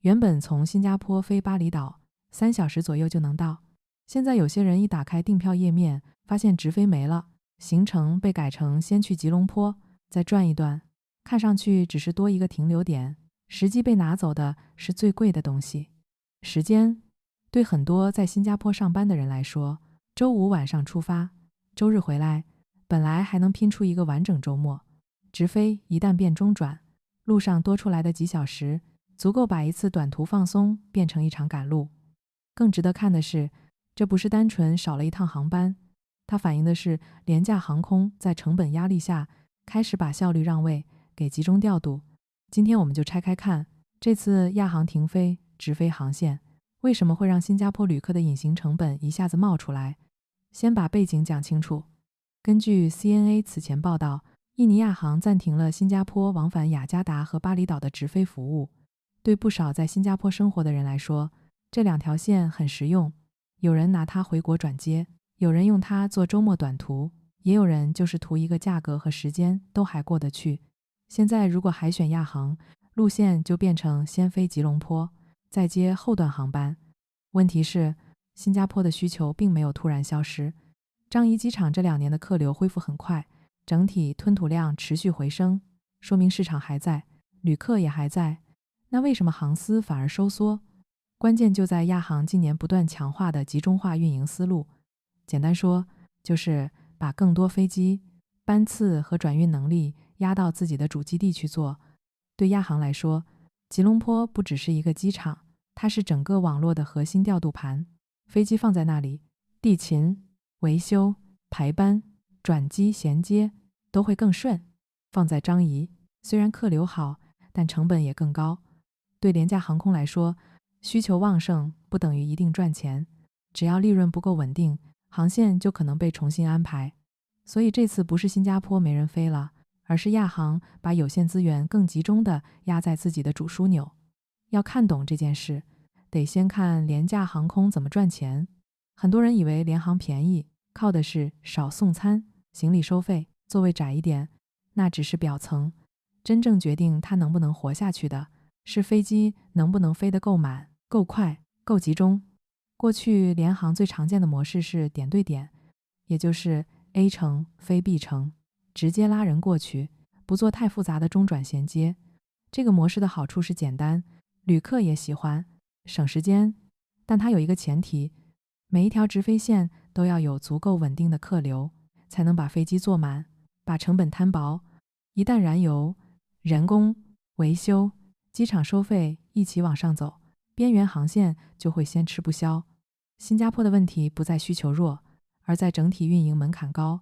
原本从新加坡飞巴厘岛3小时左右就能到，现在有些人一打开订票页面，发现直飞没了，行程被改成先去吉隆坡，再转一段，看上去只是多一个停留点，实际被拿走的是最贵的东西。时间对很多在新加坡上班的人来说，周五晚上出发，周日回来，本来还能拼出一个完整周末，直飞一旦变中转，路上多出来的几小时足够把一次短途放松变成一场赶路。更值得看的是，这不是单纯少了一趟航班，它反映的是廉价航空在成本压力下开始把效率让位给集中调度。今天我们就拆开看，这次亚航停飞直飞航线为什么会让新加坡旅客的隐形成本一下子冒出来。先把背景讲清楚。根据 CNA 此前报道，印尼亚航暂停了新加坡往返雅加达和巴厘岛的直飞服务。对不少在新加坡生活的人来说，这2条线很实用，有人拿它回国转接，有人用它做周末短途，也有人就是图一个价格和时间都还过得去。现在如果还选亚航，路线就变成先飞吉隆坡，再接后段航班。问题是，新加坡的需求并没有突然消失，樟宜机场这2年的客流恢复很快，整体吞吐量持续回升，说明市场还在，旅客也还在。那为什么航司反而收缩？关键就在亚航今年不断强化的集中化运营思路。简单说，就是把更多飞机、班次和转运能力压到自己的主基地去做。对亚航来说，吉隆坡不只是一个机场，它是整个网络的核心调度盘。飞机放在那里，地勤、维修、排班、转机衔接都会更顺。放在樟宜，虽然客流好，但成本也更高。对廉价航空来说，需求旺盛不等于一定赚钱，只要利润不够稳定，航线就可能被重新安排。所以这次不是新加坡没人飞了，而是亚航把有限资源更集中地压在自己的主枢纽。要看懂这件事，得先看廉价航空怎么赚钱。很多人以为联航便宜，靠的是少送餐、行李收费、座位窄一点，那只是表层。真正决定它能不能活下去的，是飞机能不能飞得够满、够快、够集中。过去联航最常见的模式是点对点，也就是 A 城飞 B 城，直接拉人过去，不做太复杂的中转衔接。这个模式的好处是简单，旅客也喜欢，省时间。但它有一个前提，每一条直飞线都要有足够稳定的客流，才能把飞机坐满，把成本摊薄。一旦燃油、人工、维修、机场收费一起往上走，边缘航线就会先吃不消。新加坡的问题不在需求弱，而在整体运营门槛高。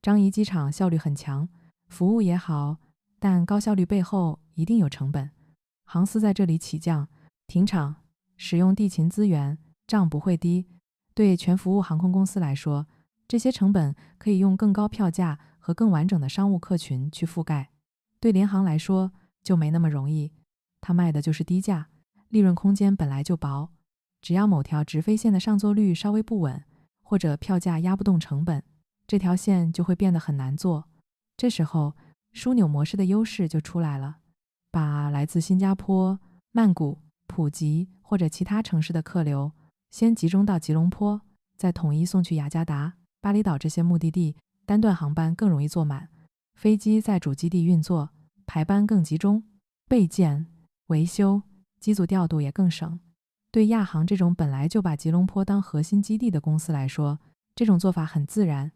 樟宜机场效率很强，服务也好，但高效率背后一定有成本。航司在这里起降、停场、使用地勤资源，账不会低。对全服务航空公司来说，这些成本可以用更高票价和更完整的商务客群去覆盖。对联航来说就没那么容易，它卖的就是低价，利润空间本来就薄。只要某条直飞线的上座率稍微不稳，或者票价压不动成本，这条线就会变得很难做。这时候枢纽模式的优势就出来了，把来自新加坡、曼谷、普吉或者其他城市的客流先集中到吉隆坡，再统一送去雅加达、巴厘岛这些目的地，单段航班更容易坐满，飞机在主基地运作，排班更集中，备件、维修、机组调度也更省。对亚航这种本来就把吉隆坡当核心基地的公司来说，这种做法很自然。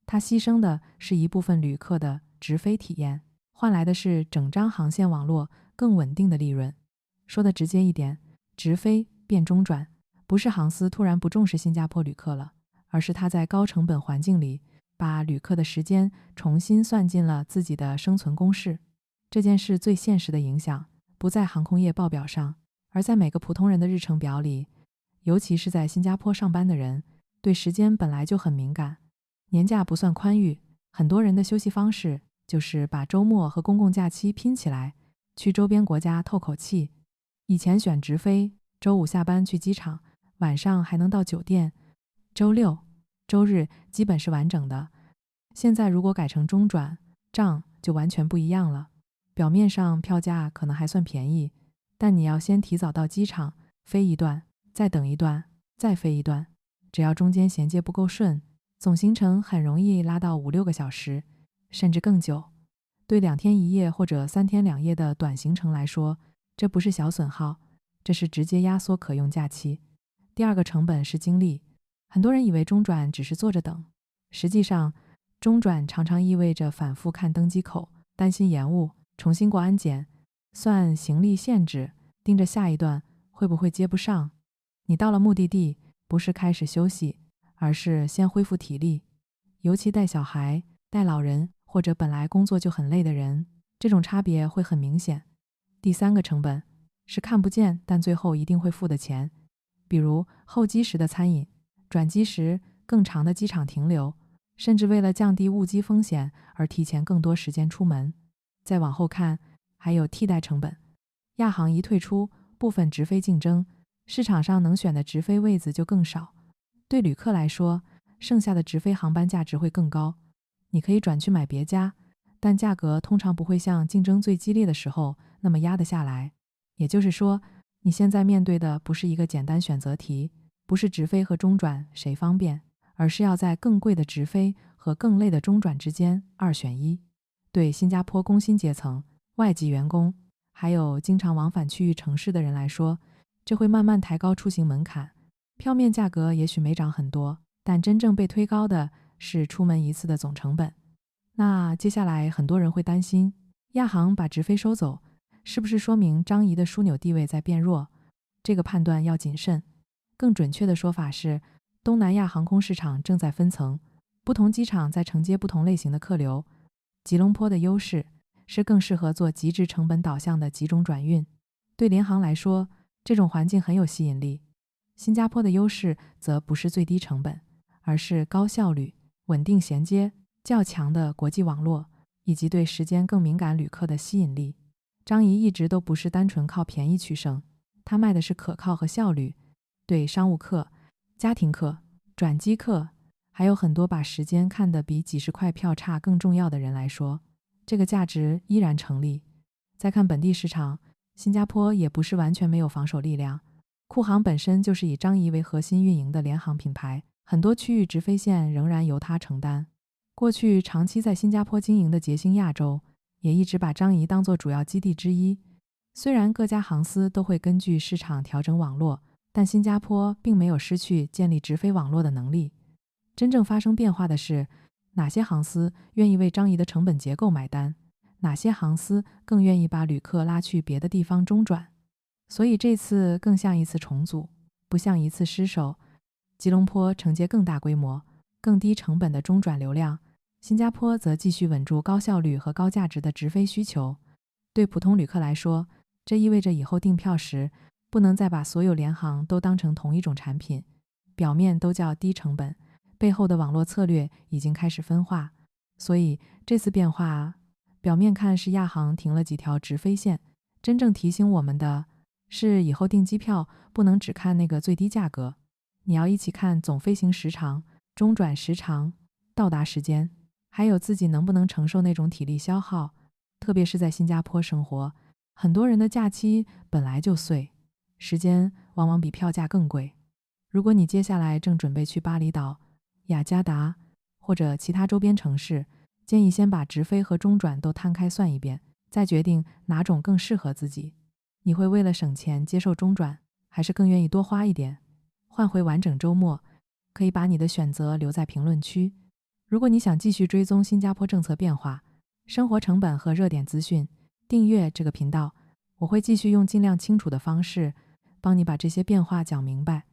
它牺牲的是一部分旅客的直飞体验，换来的是整张航线网络更稳定的利润。说的直接一点，直飞变中转，不是航司突然不重视新加坡旅客了，而是他在高成本环境里把旅客的时间重新算进了自己的生存公式。这件事最现实的影响不在航空业报表上，而在每个普通人的日程表里。尤其是在新加坡上班的人，对时间本来就很敏感。年假不算宽裕，很多人的休息方式就是把周末和公共假期拼起来，去周边国家透口气。以前选直飞，周五下班去机场，晚上还能到酒店，周六、周日基本是完整的。现在如果改成中转，账就完全不一样了。表面上票价可能还算便宜，但你要先提早到机场，飞一段，再等一段，再飞一段，只要中间衔接不够顺，总行程很容易拉到5、6个小时，甚至更久。对2天1夜或者3天2夜的短行程来说，这不是小损耗，这是直接压缩可用假期。第二个成本是精力，很多人以为中转只是坐着等，实际上中转常常意味着反复看登机口，担心延误，重新过安检，算行李限制，盯着下一段会不会接不上。你到了目的地，不是开始休息，而是先恢复体力，尤其带小孩、带老人或者本来工作就很累的人，这种差别会很明显。第三个成本是看不见但最后一定会付的钱，比如候机时的餐饮，转机时更长的机场停留，甚至为了降低误机风险而提前更多时间出门。再往后看，还有替代成本，亚航一退出，部分直飞竞争，市场上能选的直飞位子就更少，对旅客来说，剩下的直飞航班价值会更高。你可以转去买别家，但价格通常不会像竞争最激烈的时候那么压得下来。也就是说，你现在面对的不是一个简单选择题，不是直飞和中转谁方便，而是要在更贵的直飞和更累的中转之间2选1。对新加坡工薪阶层、外籍员工，还有经常往返区域城市的人来说，这会慢慢抬高出行门槛。票面价格也许没涨很多，但真正被推高的是出门一次的总成本。那接下来很多人会担心，亚航把直飞收走，是不是说明张仪的枢纽地位在变弱？这个判断要谨慎。更准确的说法是，东南亚航空市场正在分层，不同机场在承接不同类型的客流。吉隆坡的优势是更适合做极致成本导向的集中转运，对联航来说，这种环境很有吸引力。新加坡的优势则不是最低成本，而是高效率、稳定衔接、较强的国际网络，以及对时间更敏感旅客的吸引力。张仪一直都不是单纯靠便宜取胜，他卖的是可靠和效率。对商务客、家庭客、转机客，还有很多把时间看得比几十块票差更重要的人来说，这个价值依然成立。再看本地市场，新加坡也不是完全没有防守力量。库航本身就是以张仪为核心运营的联航品牌，很多区域直飞线仍然由他承担。过去长期在新加坡经营的捷星亚洲，也一直把张仪当作主要基地之一。虽然各家航司都会根据市场调整网络，但新加坡并没有失去建立直飞网络的能力。真正发生变化的是，哪些航司愿意为张仪的成本结构买单，哪些航司更愿意把旅客拉去别的地方中转。所以这次更像一次重组，不像一次失守。吉隆坡承接更大规模、更低成本的中转流量，新加坡则继续稳住高效率和高价值的直飞需求。对普通旅客来说，这意味着以后订票时不能再把所有联航都当成同一种产品，表面都叫低成本，背后的网络策略已经开始分化。所以这次变化表面看是亚航停了几条直飞线，真正提醒我们的是以后订机票不能只看那个最低价格，你要一起看总飞行时长、中转时长、到达时间，还有自己能不能承受那种体力消耗。特别是在新加坡生活，很多人的假期本来就碎，时间往往比票价更贵。如果你接下来正准备去巴厘岛、雅加达或者其他周边城市，建议先把直飞和中转都摊开算一遍，再决定哪种更适合自己。你会为了省钱接受中转，还是更愿意多花一点，换回完整周末？可以把你的选择留在评论区。如果你想继续追踪新加坡政策变化、生活成本和热点资讯，订阅这个频道，我会继续用尽量清楚的方式帮你把这些变化讲明白。